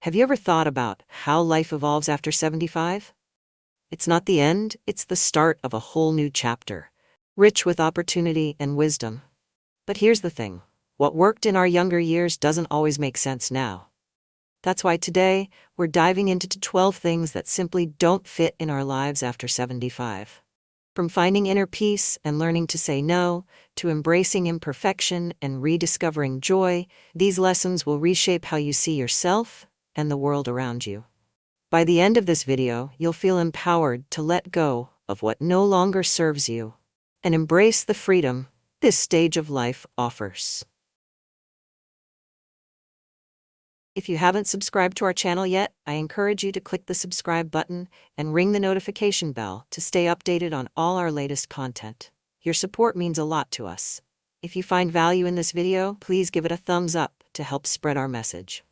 Have you ever thought about how life evolves after 75? It's not the end, it's the start of a whole new chapter, rich with opportunity and wisdom. But here's the thing, what worked in our younger years doesn't always make sense now. That's why today, we're diving into 12 things that simply don't fit in our lives after 75. From finding inner peace and learning to say no, to embracing imperfection and rediscovering joy, these lessons will reshape how you see yourself and the world around you. By the end of this video, you'll feel empowered to let go of what no longer serves you and embrace the freedom this stage of life offers. If you haven't subscribed to our channel yet, I encourage you to click the subscribe button and ring the notification bell to stay updated on all our latest content. Your support means a lot to us. If you find value in this video, please give it a thumbs up to help spread our message.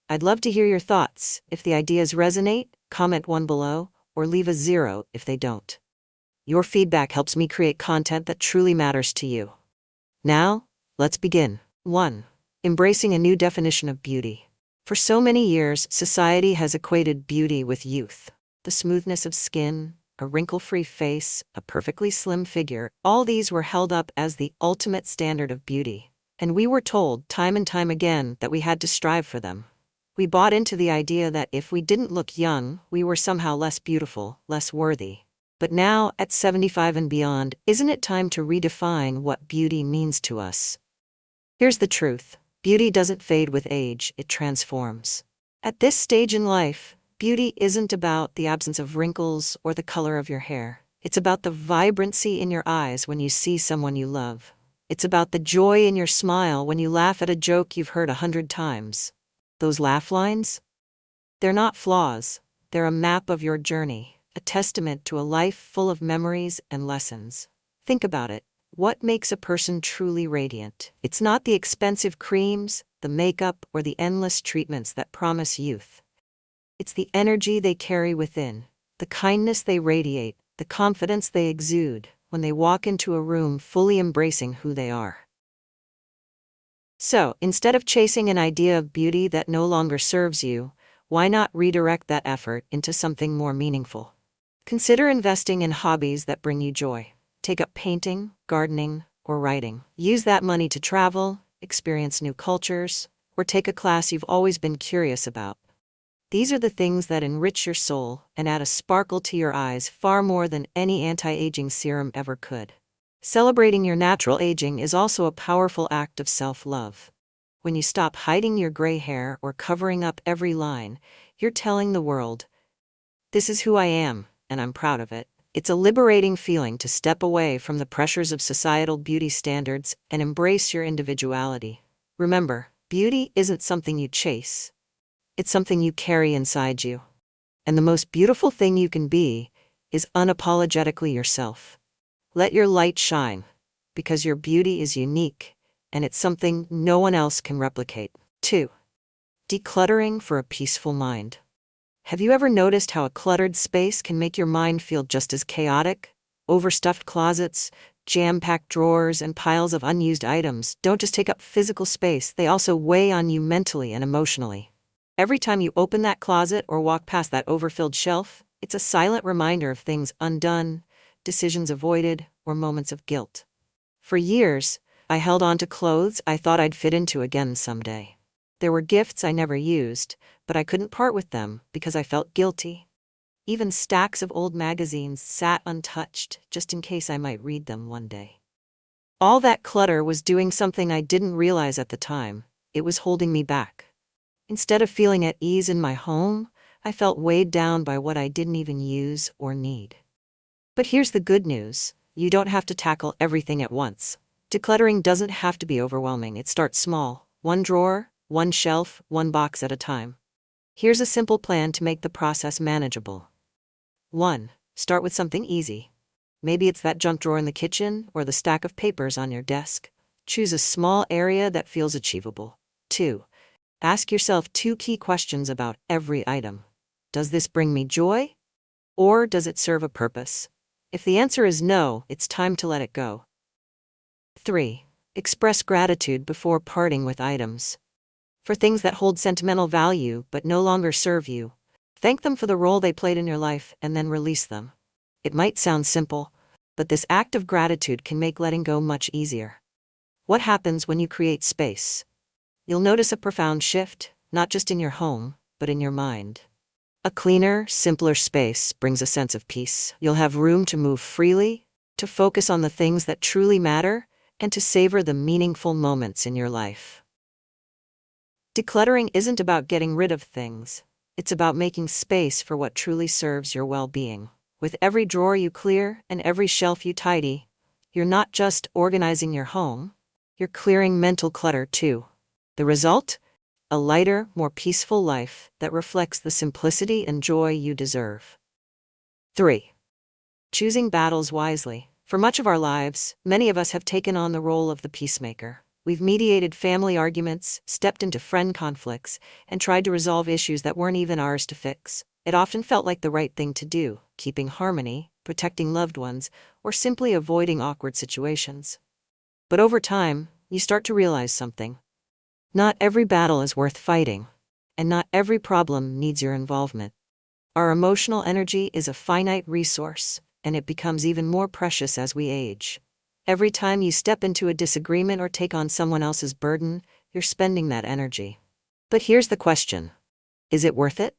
I'd love to hear your thoughts. If the ideas resonate, comment 1 below, or leave a 0 if they don't. Your feedback helps me create content that truly matters to you. Now, let's begin. 1. Embracing a new definition of beauty. For so many years, society has equated beauty with youth. The smoothness of skin, a wrinkle-free face, a perfectly slim figure, all these were held up as the ultimate standard of beauty. And we were told time and time again that we had to strive for them. We bought into the idea that if we didn't look young, we were somehow less beautiful, less worthy. But now, at 75 and beyond, isn't it time to redefine what beauty means to us? Here's the truth. Beauty doesn't fade with age, it transforms. At this stage in life, beauty isn't about the absence of wrinkles or the color of your hair. It's about the vibrancy in your eyes when you see someone you love. It's about the joy in your smile when you laugh at a joke you've heard 100 times. Those laugh lines? They're not flaws. They're a map of your journey, a testament to a life full of memories and lessons. Think about it. What makes a person truly radiant? It's not the expensive creams, the makeup, or the endless treatments that promise youth. It's the energy they carry within, the kindness they radiate, the confidence they exude when they walk into a room fully embracing who they are. So, instead of chasing an idea of beauty that no longer serves you, why not redirect that effort into something more meaningful? Consider investing in hobbies that bring you joy. Take up painting, gardening, or writing. Use that money to travel, experience new cultures, or take a class you've always been curious about. These are the things that enrich your soul and add a sparkle to your eyes far more than any anti-aging serum ever could. Celebrating your natural aging is also a powerful act of self-love. When you stop hiding your gray hair or covering up every line, you're telling the world, "This is who I am, and I'm proud of it." It's a liberating feeling to step away from the pressures of societal beauty standards and embrace your individuality. Remember, beauty isn't something you chase. It's something you carry inside you. And the most beautiful thing you can be is unapologetically yourself. Let your light shine, because your beauty is unique, and it's something no one else can replicate. 2. Decluttering for a peaceful mind. Have you ever noticed how a cluttered space can make your mind feel just as chaotic? Overstuffed closets, jam-packed drawers, and piles of unused items don't just take up physical space, they also weigh on you mentally and emotionally. Every time you open that closet or walk past that overfilled shelf, it's a silent reminder of things undone, decisions avoided, or moments of guilt. For years, I held on to clothes I thought I'd fit into again someday. There were gifts I never used, but I couldn't part with them because I felt guilty. Even stacks of old magazines sat untouched, just in case I might read them one day. All that clutter was doing something I didn't realize at the time. It was holding me back. Instead of feeling at ease in my home, I felt weighed down by what I didn't even use or need. But here's the good news. You don't have to tackle everything at once. Decluttering doesn't have to be overwhelming. It starts small. One drawer, one shelf, one box at a time. Here's a simple plan to make the process manageable. 1. Start with something easy. Maybe it's that junk drawer in the kitchen or the stack of papers on your desk. Choose a small area that feels achievable. 2. Ask yourself 2 key questions about every item. Does this bring me joy? Or does it serve a purpose? If the answer is no, it's time to let it go. 3. Express gratitude before parting with items. For things that hold sentimental value but no longer serve you, thank them for the role they played in your life and then release them. It might sound simple, but this act of gratitude can make letting go much easier. What happens when you create space? You'll notice a profound shift, not just in your home, but in your mind. A cleaner, simpler space brings a sense of peace. You'll have room to move freely, to focus on the things that truly matter, and to savor the meaningful moments in your life. Decluttering isn't about getting rid of things. It's about making space for what truly serves your well-being. With every drawer you clear and every shelf you tidy, you're not just organizing your home, you're clearing mental clutter too. The result? A lighter, more peaceful life that reflects the simplicity and joy you deserve. 3. Choosing battles wisely. For much of our lives, many of us have taken on the role of the peacemaker. We've mediated family arguments, stepped into friend conflicts, and tried to resolve issues that weren't even ours to fix. It often felt like the right thing to do, keeping harmony, protecting loved ones, or simply avoiding awkward situations. But over time, you start to realize something. Not every battle is worth fighting, and not every problem needs your involvement. Our emotional energy is a finite resource, and it becomes even more precious as we age. Every time you step into a disagreement or take on someone else's burden, you're spending that energy. But here's the question: is it worth it?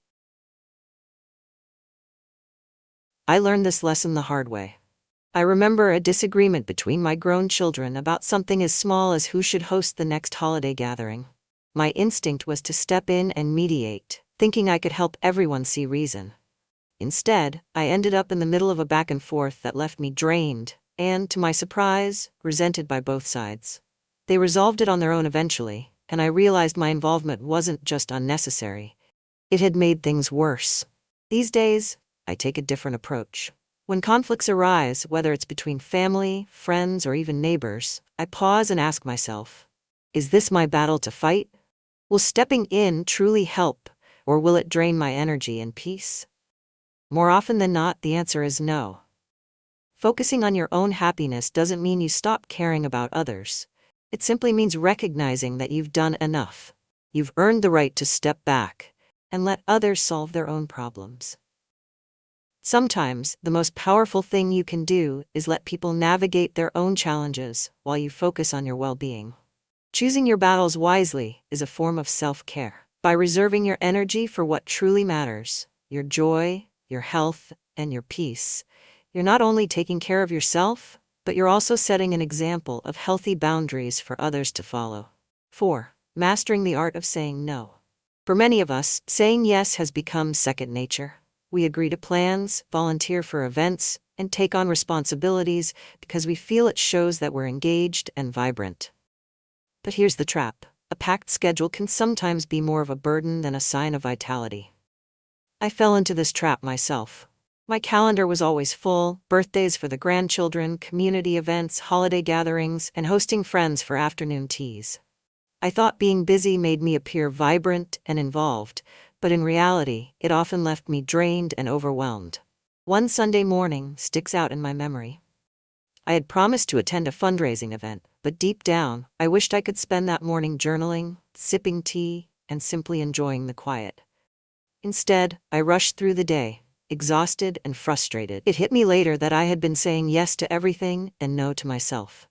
I learned this lesson the hard way. I remember a disagreement between my grown children about something as small as who should host the next holiday gathering. My instinct was to step in and mediate, thinking I could help everyone see reason. Instead, I ended up in the middle of a back and forth that left me drained, and, to my surprise, resented by both sides. They resolved it on their own eventually, and I realized my involvement wasn't just unnecessary. It had made things worse. These days, I take a different approach. When conflicts arise, whether it's between family, friends, or even neighbors, I pause and ask myself, is this my battle to fight? Will stepping in truly help, or will it drain my energy and peace? More often than not, the answer is no. Focusing on your own happiness doesn't mean you stop caring about others. It simply means recognizing that you've done enough. You've earned the right to step back and let others solve their own problems. Sometimes, the most powerful thing you can do is let people navigate their own challenges while you focus on your well-being. Choosing your battles wisely is a form of self-care. By reserving your energy for what truly matters, your joy, your health, and your peace, you're not only taking care of yourself, but you're also setting an example of healthy boundaries for others to follow. 4. Mastering the art of saying no. For many of us, saying yes has become second nature. We agree to plans, volunteer for events, and take on responsibilities because we feel it shows that we're engaged and vibrant. But here's the trap: a packed schedule can sometimes be more of a burden than a sign of vitality. I fell into this trap myself. My calendar was always full: birthdays for the grandchildren, community events, holiday gatherings, and hosting friends for afternoon teas. I thought being busy made me appear vibrant and involved, but in reality, it often left me drained and overwhelmed. One Sunday morning sticks out in my memory. I had promised to attend a fundraising event, but deep down, I wished I could spend that morning journaling, sipping tea, and simply enjoying the quiet. Instead, I rushed through the day, exhausted and frustrated. It hit me later that I had been saying yes to everything and no to myself.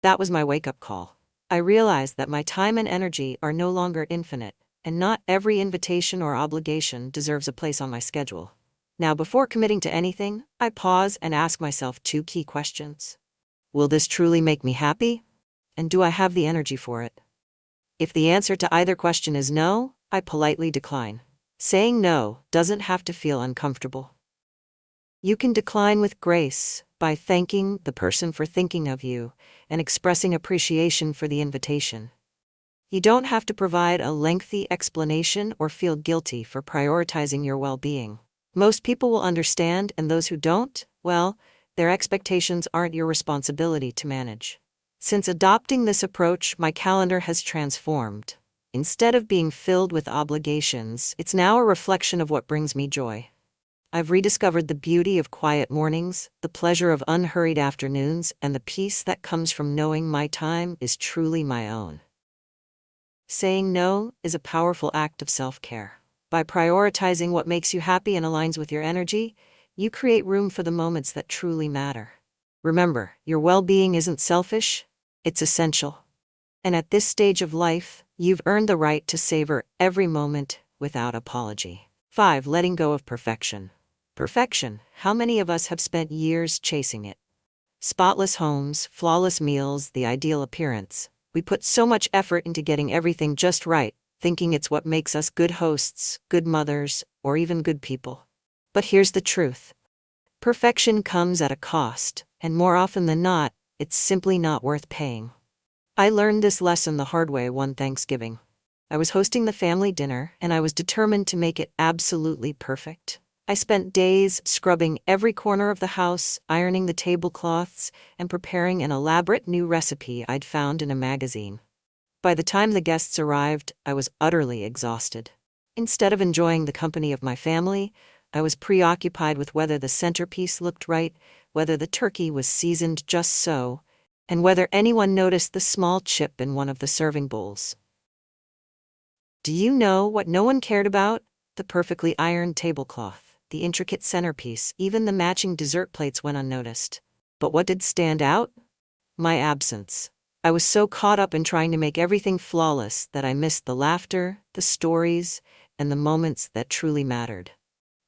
That was my wake-up call. I realized that my time and energy are no longer infinite, and not every invitation or obligation deserves a place on my schedule. Now, before committing to anything, I pause and ask myself 2 key questions. Will this truly make me happy? And do I have the energy for it? If the answer to either question is no, I politely decline. Saying no doesn't have to feel uncomfortable. You can decline with grace by thanking the person for thinking of you and expressing appreciation for the invitation. You don't have to provide a lengthy explanation or feel guilty for prioritizing your well-being. Most people will understand, and those who don't, well, their expectations aren't your responsibility to manage. Since adopting this approach, my calendar has transformed. Instead of being filled with obligations, it's now a reflection of what brings me joy. I've rediscovered the beauty of quiet mornings, the pleasure of unhurried afternoons, and the peace that comes from knowing my time is truly my own. Saying no is a powerful act of self-care. By prioritizing what makes you happy and aligns with your energy, you create room for the moments that truly matter. Remember, your well-being isn't selfish, it's essential. And at this stage of life, you've earned the right to savor every moment without apology. 5. Letting go of perfection. Perfection. How many of us have spent years chasing it? Spotless homes, flawless meals, the ideal appearance. We put so much effort into getting everything just right, thinking it's what makes us good hosts, good mothers, or even good people. But here's the truth. Perfection comes at a cost, and more often than not, it's simply not worth paying. I learned this lesson the hard way one Thanksgiving. I was hosting the family dinner, and I was determined to make it absolutely perfect. I spent days scrubbing every corner of the house, ironing the tablecloths, and preparing an elaborate new recipe I'd found in a magazine. By the time the guests arrived, I was utterly exhausted. Instead of enjoying the company of my family, I was preoccupied with whether the centerpiece looked right, whether the turkey was seasoned just so, and whether anyone noticed the small chip in one of the serving bowls. Do you know what no one cared about? The perfectly ironed tablecloth, the intricate centerpiece, even the matching dessert plates went unnoticed. But what did stand out? My absence. I was so caught up in trying to make everything flawless that I missed the laughter, the stories, and the moments that truly mattered.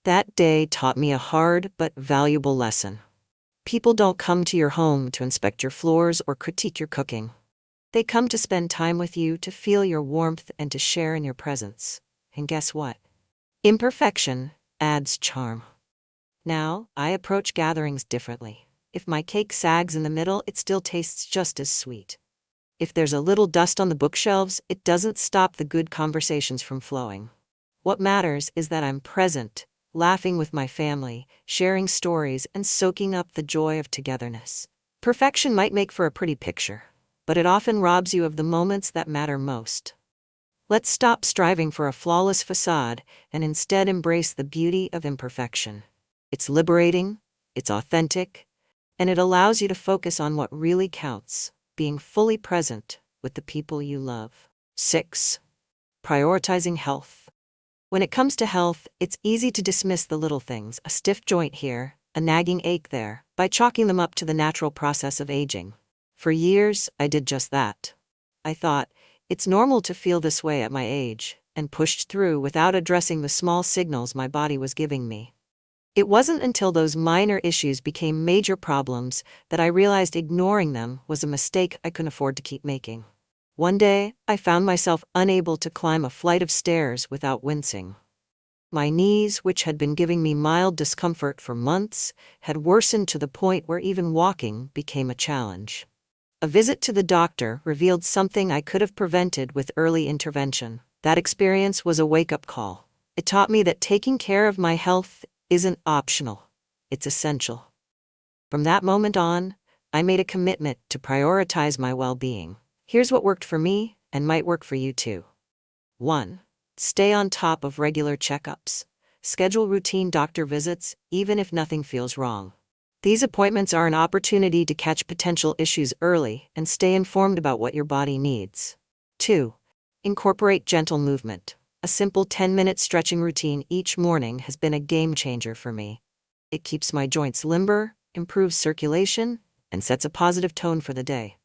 That day taught me a hard but valuable lesson. People don't come to your home to inspect your floors or critique your cooking. They come to spend time with you, to feel your warmth, and to share in your presence. And guess what? Imperfection adds charm. Now, I approach gatherings differently. If my cake sags in the middle, it still tastes just as sweet. If there's a little dust on the bookshelves, it doesn't stop the good conversations from flowing. What matters is that I'm present, laughing with my family, sharing stories, and soaking up the joy of togetherness. Perfection might make for a pretty picture, but it often robs you of the moments that matter most. Let's stop striving for a flawless facade and instead embrace the beauty of imperfection. It's liberating, it's authentic, and it allows you to focus on what really counts, being fully present with the people you love. 6. Prioritizing health. When it comes to health, it's easy to dismiss the little things, a stiff joint here, a nagging ache there, by chalking them up to the natural process of aging. For years, I did just that. I thought, it's normal to feel this way at my age, and pushed through without addressing the small signals my body was giving me. It wasn't until those minor issues became major problems that I realized ignoring them was a mistake I couldn't afford to keep making. One day, I found myself unable to climb a flight of stairs without wincing. My knees, which had been giving me mild discomfort for months, had worsened to the point where even walking became a challenge. A visit to the doctor revealed something I could have prevented with early intervention. That experience was a wake-up call. It taught me that taking care of my health isn't optional, it's essential. From that moment on, I made a commitment to prioritize my well-being. Here's what worked for me and might work for you too. 1. Stay on top of regular checkups. Schedule routine doctor visits, even if nothing feels wrong. These appointments are an opportunity to catch potential issues early and stay informed about what your body needs. 2. Incorporate gentle movement. A simple 10-minute stretching routine each morning has been a game changer for me. It keeps my joints limber, improves circulation, and sets a positive tone for the day.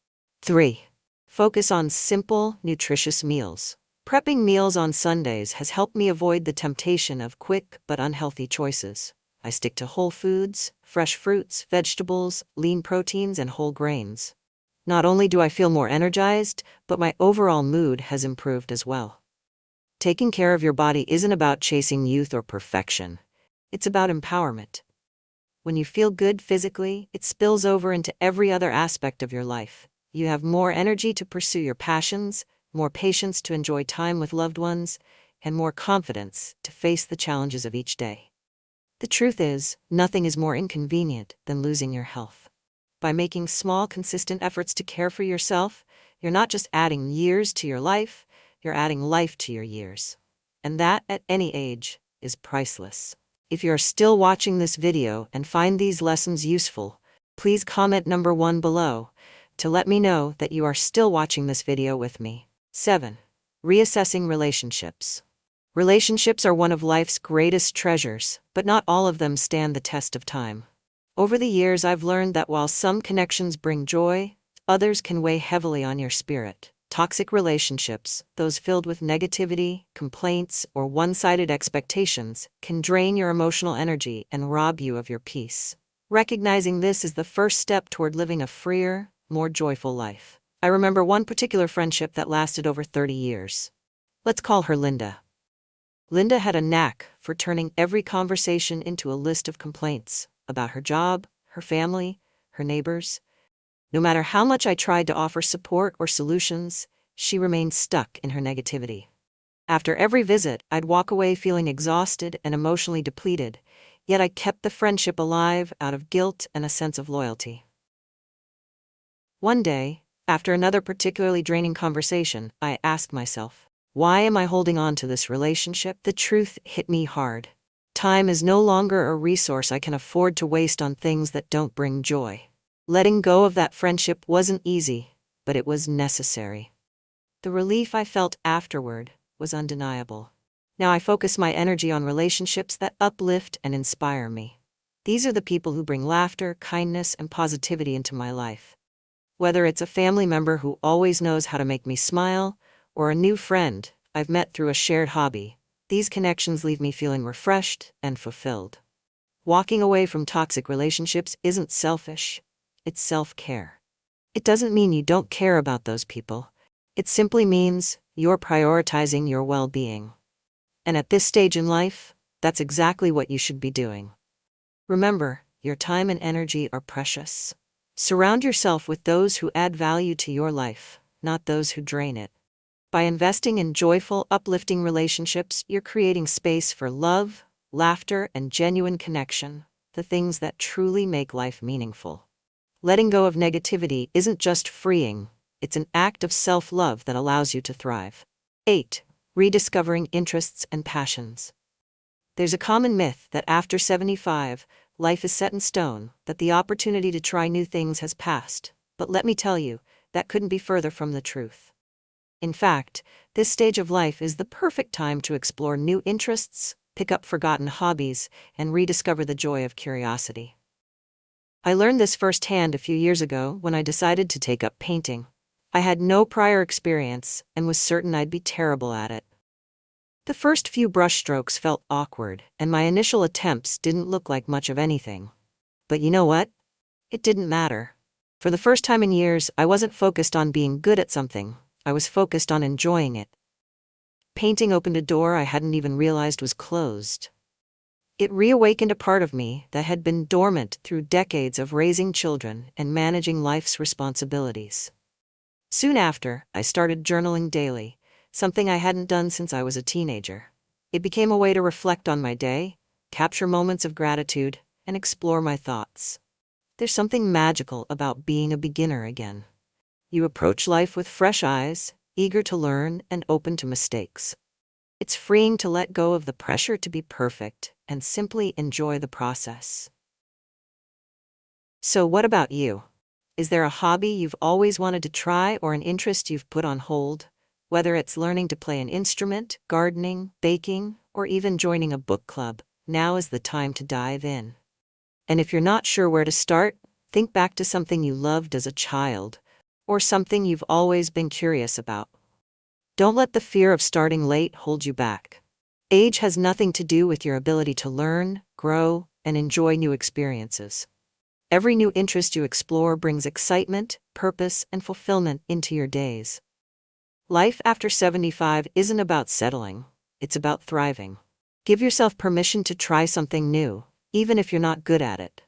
3. Focus on simple, nutritious meals. Prepping meals on Sundays has helped me avoid the temptation of quick but unhealthy choices. I stick to whole foods, fresh fruits, vegetables, lean proteins, and whole grains. Not only do I feel more energized, but my overall mood has improved as well. Taking care of your body isn't about chasing youth or perfection. It's about empowerment. When you feel good physically, it spills over into every other aspect of your life. You have more energy to pursue your passions, more patience to enjoy time with loved ones, and more confidence to face the challenges of each day. The truth is, nothing is more inconvenient than losing your health. By making small, consistent efforts to care for yourself, you're not just adding years to your life, you're adding life to your years. And that, at any age, is priceless. If you're still watching this video and find these lessons useful, please comment number 1 below to let me know that you are still watching this video with me. 7. Reassessing relationships. Relationships are one of life's greatest treasures, but not all of them stand the test of time. Over the years, I've learned that while some connections bring joy, others can weigh heavily on your spirit. Toxic relationships, those filled with negativity, complaints, or one-sided expectations, can drain your emotional energy and rob you of your peace. Recognizing this is the first step toward living a freer, more joyful life. I remember one particular friendship that lasted over 30 years. Let's call her Linda. Linda had a knack for turning every conversation into a list of complaints about her job, her family, her neighbors. No matter how much I tried to offer support or solutions, she remained stuck in her negativity. After every visit, I'd walk away feeling exhausted and emotionally depleted, yet I kept the friendship alive out of guilt and a sense of loyalty. One day, after another particularly draining conversation, I asked myself, why am I holding on to this relationship? The truth hit me hard. Time is no longer a resource I can afford to waste on things that don't bring joy. Letting go of that friendship wasn't easy, but it was necessary. The relief I felt afterward was undeniable. Now I focus my energy on relationships that uplift and inspire me. These are the people who bring laughter, kindness, and positivity into my life. Whether it's a family member who always knows how to make me smile, or a new friend I've met through a shared hobby, these connections leave me feeling refreshed and fulfilled. Walking away from toxic relationships isn't selfish. It's self-care. It doesn't mean you don't care about those people. It simply means you're prioritizing your well-being. And at this stage in life, that's exactly what you should be doing. Remember, your time and energy are precious. Surround yourself with those who add value to your life, not those who drain it. By investing in joyful, uplifting relationships, you're creating space for love, laughter, and genuine connection, the things that truly make life meaningful. Letting go of negativity isn't just freeing, it's an act of self-love that allows you to thrive. 8. Rediscovering interests and passions. There's a common myth that after 75, life is set in stone, that the opportunity to try new things has passed. But let me tell you, that couldn't be further from the truth. In fact, this stage of life is the perfect time to explore new interests, pick up forgotten hobbies, and rediscover the joy of curiosity. I learned this firsthand a few years ago when I decided to take up painting. I had no prior experience and was certain I'd be terrible at it. The first few brushstrokes felt awkward, and my initial attempts didn't look like much of anything. But you know what? It didn't matter. For the first time in years, I wasn't focused on being good at something. I was focused on enjoying it. Painting opened a door I hadn't even realized was closed. It reawakened a part of me that had been dormant through decades of raising children and managing life's responsibilities. Soon after, I started journaling daily, something I hadn't done since I was a teenager. It became a way to reflect on my day, capture moments of gratitude, and explore my thoughts. There's something magical about being a beginner again. You approach life with fresh eyes, eager to learn and open to mistakes. It's freeing to let go of the pressure to be perfect and simply enjoy the process. So what about you? Is there a hobby you've always wanted to try or an interest you've put on hold? Whether it's learning to play an instrument, gardening, baking, or even joining a book club, now is the time to dive in. And if you're not sure where to start, think back to something you loved as a child, or something you've always been curious about. Don't let the fear of starting late hold you back. Age has nothing to do with your ability to learn, grow, and enjoy new experiences. Every new interest you explore brings excitement, purpose, and fulfillment into your days. Life after 75 isn't about settling, it's about thriving. Give yourself permission to try something new, even if you're not good at it.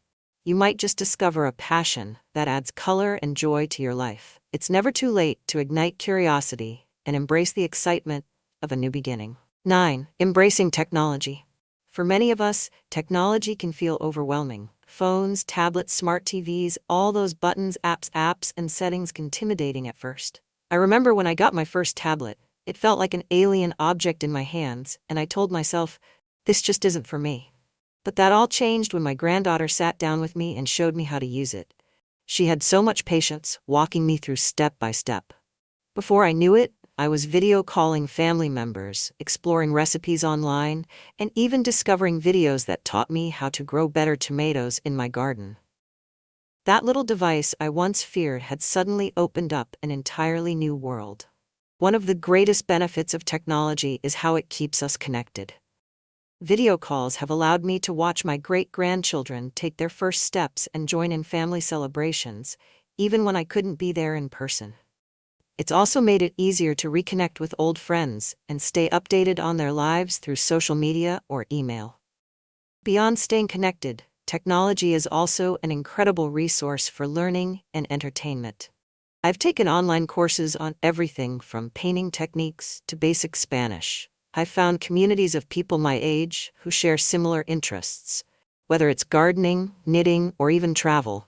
You might just discover a passion that adds color and joy to your life. It's never too late to ignite curiosity and embrace the excitement of a new beginning. 9. Embracing technology. For many of us, technology can feel overwhelming. Phones, tablets, smart TVs, all those buttons, apps, and settings can be intimidating at first. I remember when I got my first tablet, it felt like an alien object in my hands, and I told myself, this just isn't for me. But that all changed when my granddaughter sat down with me and showed me how to use it. She had so much patience, walking me through step by step. Before I knew it, I was video calling family members, exploring recipes online, and even discovering videos that taught me how to grow better tomatoes in my garden. That little device I once feared had suddenly opened up an entirely new world. One of the greatest benefits of technology is how it keeps us connected. Video calls have allowed me to watch my great-grandchildren take their first steps and join in family celebrations, even when I couldn't be there in person. It's also made it easier to reconnect with old friends and stay updated on their lives through social media or email. Beyond staying connected, technology is also an incredible resource for learning and entertainment. I've taken online courses on everything from painting techniques to basic Spanish. I've found communities of people my age who share similar interests, whether it's gardening, knitting, or even travel.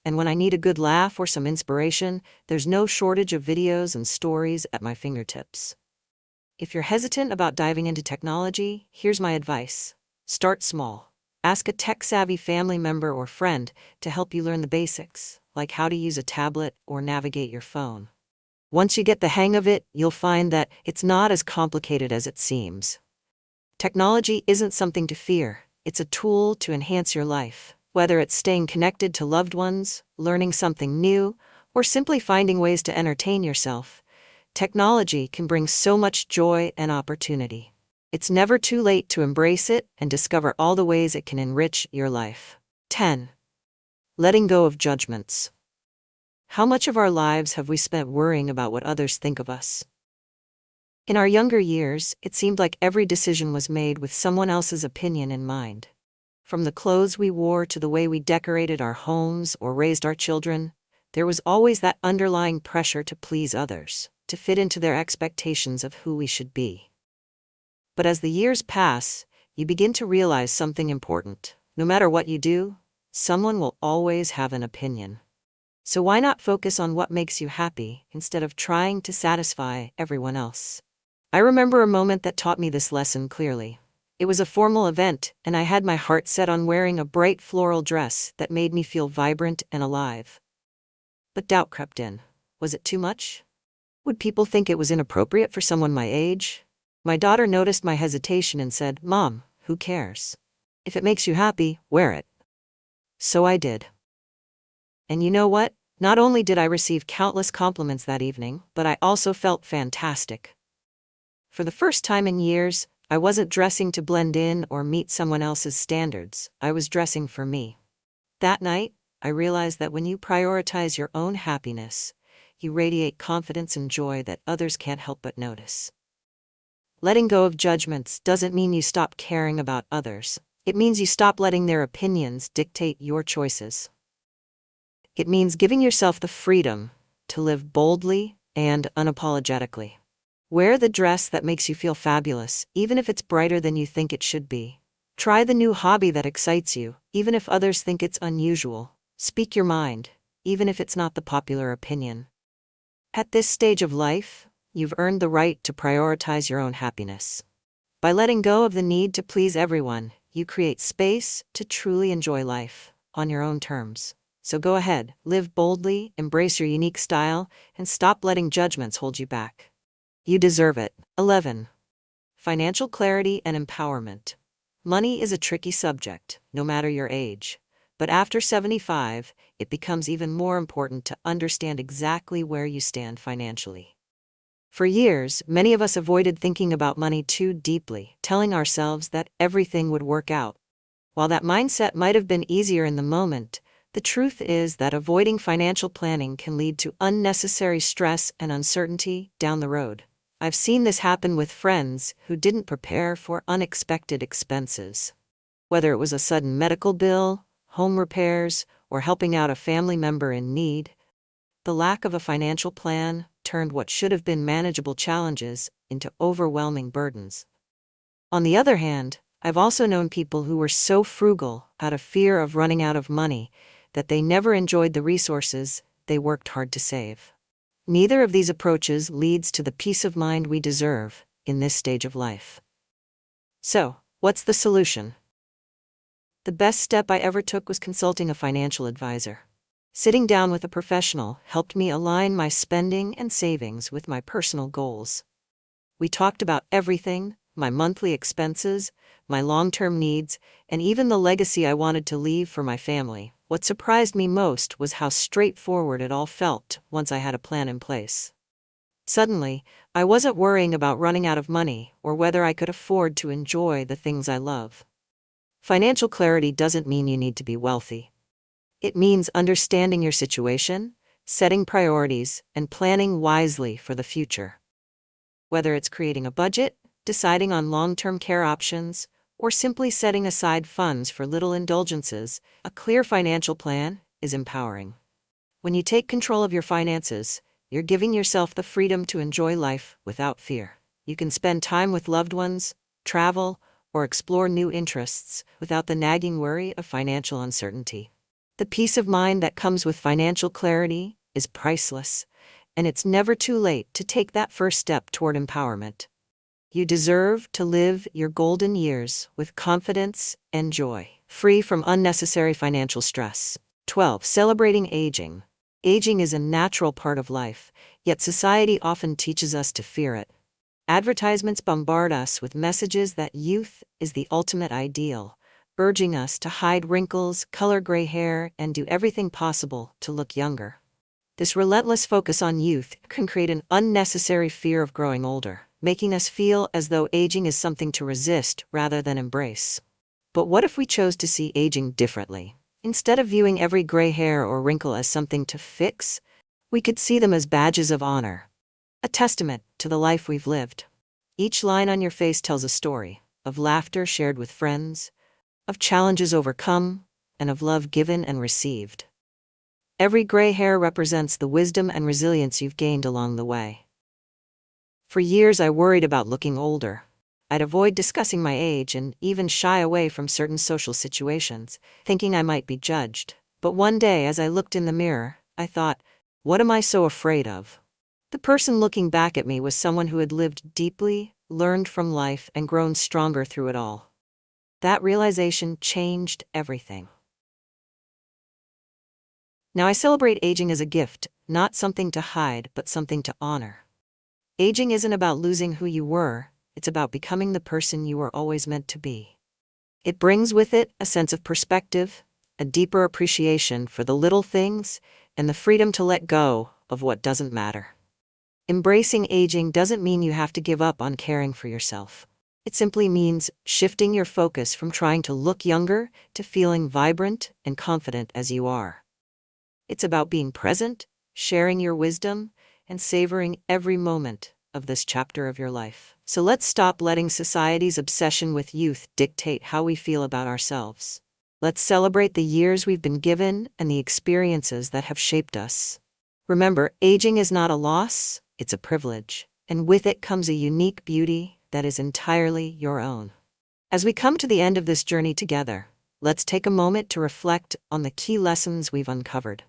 And when I need a good laugh or some inspiration, there's no shortage of videos and stories at my fingertips. If you're hesitant about diving into technology, here's my advice. Start small. Ask a tech-savvy family member or friend to help you learn the basics, like how to use a tablet or navigate your phone. Once you get the hang of it, you'll find that it's not as complicated as it seems. Technology isn't something to fear, it's a tool to enhance your life. Whether it's staying connected to loved ones, learning something new, or simply finding ways to entertain yourself, technology can bring so much joy and opportunity. It's never too late to embrace it and discover all the ways it can enrich your life. 10. Letting go of judgments. How much of our lives have we spent worrying about what others think of us? In our younger years, it seemed like every decision was made with someone else's opinion in mind. From the clothes we wore to the way we decorated our homes or raised our children, there was always that underlying pressure to please others, to fit into their expectations of who we should be. But as the years pass, you begin to realize something important. No matter what you do, someone will always have an opinion. So why not focus on what makes you happy instead of trying to satisfy everyone else? I remember a moment that taught me this lesson clearly. It was a formal event, and I had my heart set on wearing a bright floral dress that made me feel vibrant and alive. But doubt crept in. Was it too much? Would people think it was inappropriate for someone my age? My daughter noticed my hesitation and said, "Mom, who cares? If it makes you happy, wear it." So I did. And you know what? Not only did I receive countless compliments that evening, but I also felt fantastic. For the first time in years, I wasn't dressing to blend in or meet someone else's standards. I was dressing for me. That night, I realized that when you prioritize your own happiness, you radiate confidence and joy that others can't help but notice. Letting go of judgments doesn't mean you stop caring about others. It means you stop letting their opinions dictate your choices. It means giving yourself the freedom to live boldly and unapologetically. Wear the dress that makes you feel fabulous, even if it's brighter than you think it should be. Try the new hobby that excites you, even if others think it's unusual. Speak your mind, even if it's not the popular opinion. At this stage of life, you've earned the right to prioritize your own happiness. By letting go of the need to please everyone, you create space to truly enjoy life on your own terms. So go ahead, live boldly, embrace your unique style, and stop letting judgments hold you back. You deserve it. 11. Financial clarity and empowerment. Money is a tricky subject, no matter your age. But after 75, it becomes even more important to understand exactly where you stand financially. For years, many of us avoided thinking about money too deeply, telling ourselves that everything would work out. While that mindset might have been easier in the moment, the truth is that avoiding financial planning can lead to unnecessary stress and uncertainty down the road. I've seen this happen with friends who didn't prepare for unexpected expenses. Whether it was a sudden medical bill, home repairs, or helping out a family member in need, the lack of a financial plan turned what should have been manageable challenges into overwhelming burdens. On the other hand, I've also known people who were so frugal out of fear of running out of money that they never enjoyed the resources they worked hard to save. Neither of these approaches leads to the peace of mind we deserve in this stage of life. So, what's the solution? The best step I ever took was consulting a financial advisor. Sitting down with a professional helped me align my spending and savings with my personal goals. We talked about everything: my monthly expenses, my long-term needs, and even the legacy I wanted to leave for my family. What surprised me most was how straightforward it all felt once I had a plan in place. Suddenly, I wasn't worrying about running out of money or whether I could afford to enjoy the things I love. Financial clarity doesn't mean you need to be wealthy. It means understanding your situation, setting priorities, and planning wisely for the future. Whether it's creating a budget, deciding on long-term care options, or simply setting aside funds for little indulgences, a clear financial plan is empowering. When you take control of your finances, you're giving yourself the freedom to enjoy life without fear. You can spend time with loved ones, travel, or explore new interests without the nagging worry of financial uncertainty. The peace of mind that comes with financial clarity is priceless, and it's never too late to take that first step toward empowerment. You deserve to live your golden years with confidence and joy, free from unnecessary financial stress. 12. Celebrating aging. Aging is a natural part of life, yet society often teaches us to fear it. Advertisements bombard us with messages that youth is the ultimate ideal, urging us to hide wrinkles, color gray hair, and do everything possible to look younger. This relentless focus on youth can create an unnecessary fear of growing older, making us feel as though aging is something to resist rather than embrace. But what if we chose to see aging differently? Instead of viewing every gray hair or wrinkle as something to fix, we could see them as badges of honor, a testament to the life we've lived. Each line on your face tells a story of laughter shared with friends, of challenges overcome, and of love given and received. Every gray hair represents the wisdom and resilience you've gained along the way. For years, I worried about looking older. I'd avoid discussing my age and even shy away from certain social situations, thinking I might be judged. But one day, as I looked in the mirror, I thought, what am I so afraid of? The person looking back at me was someone who had lived deeply, learned from life, and grown stronger through it all. That realization changed everything. Now I celebrate aging as a gift, not something to hide, but something to honor. Aging isn't about losing who you were, it's about becoming the person you were always meant to be. It brings with it a sense of perspective, a deeper appreciation for the little things, and the freedom to let go of what doesn't matter. Embracing aging doesn't mean you have to give up on caring for yourself. It simply means shifting your focus from trying to look younger to feeling vibrant and confident as you are. It's about being present, sharing your wisdom, and savoring every moment of this chapter of your life. So let's stop letting society's obsession with youth dictate how we feel about ourselves. Let's celebrate the years we've been given and the experiences that have shaped us. Remember, aging is not a loss, it's a privilege, and with it comes a unique beauty that is entirely your own. As we come to the end of this journey together, let's take a moment to reflect on the key lessons we've uncovered.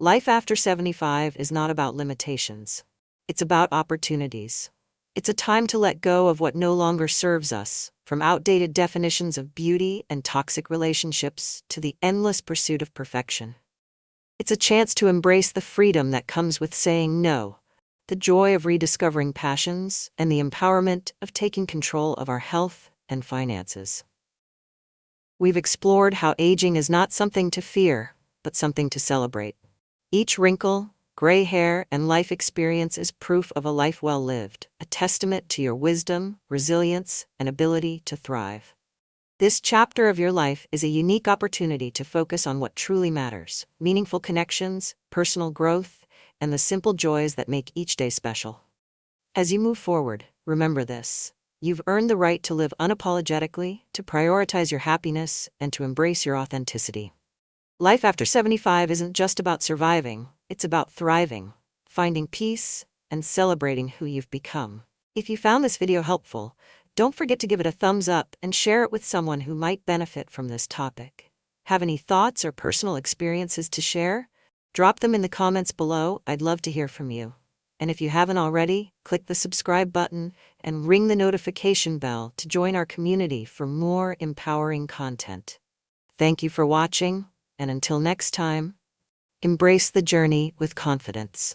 Life after 75 is not about limitations. It's about opportunities. It's a time to let go of what no longer serves us, from outdated definitions of beauty and toxic relationships to the endless pursuit of perfection. It's a chance to embrace the freedom that comes with saying no, the joy of rediscovering passions, and the empowerment of taking control of our health and finances. We've explored how aging is not something to fear, but something to celebrate. Each wrinkle, gray hair, and life experience is proof of a life well lived, a testament to your wisdom, resilience, and ability to thrive. This chapter of your life is a unique opportunity to focus on what truly matters: meaningful connections, personal growth, and the simple joys that make each day special. As you move forward, remember this: you've earned the right to live unapologetically, to prioritize your happiness, and to embrace your authenticity. Life after 75 isn't just about surviving, it's about thriving, finding peace, and celebrating who you've become. If you found this video helpful, don't forget to give it a thumbs up and share it with someone who might benefit from this topic. Have any thoughts or personal experiences to share? Drop them in the comments below. I'd love to hear from you. And if you haven't already, click the subscribe button and ring the notification bell to join our community for more empowering content. Thank you for watching, and until next time, Embrace the journey with confidence.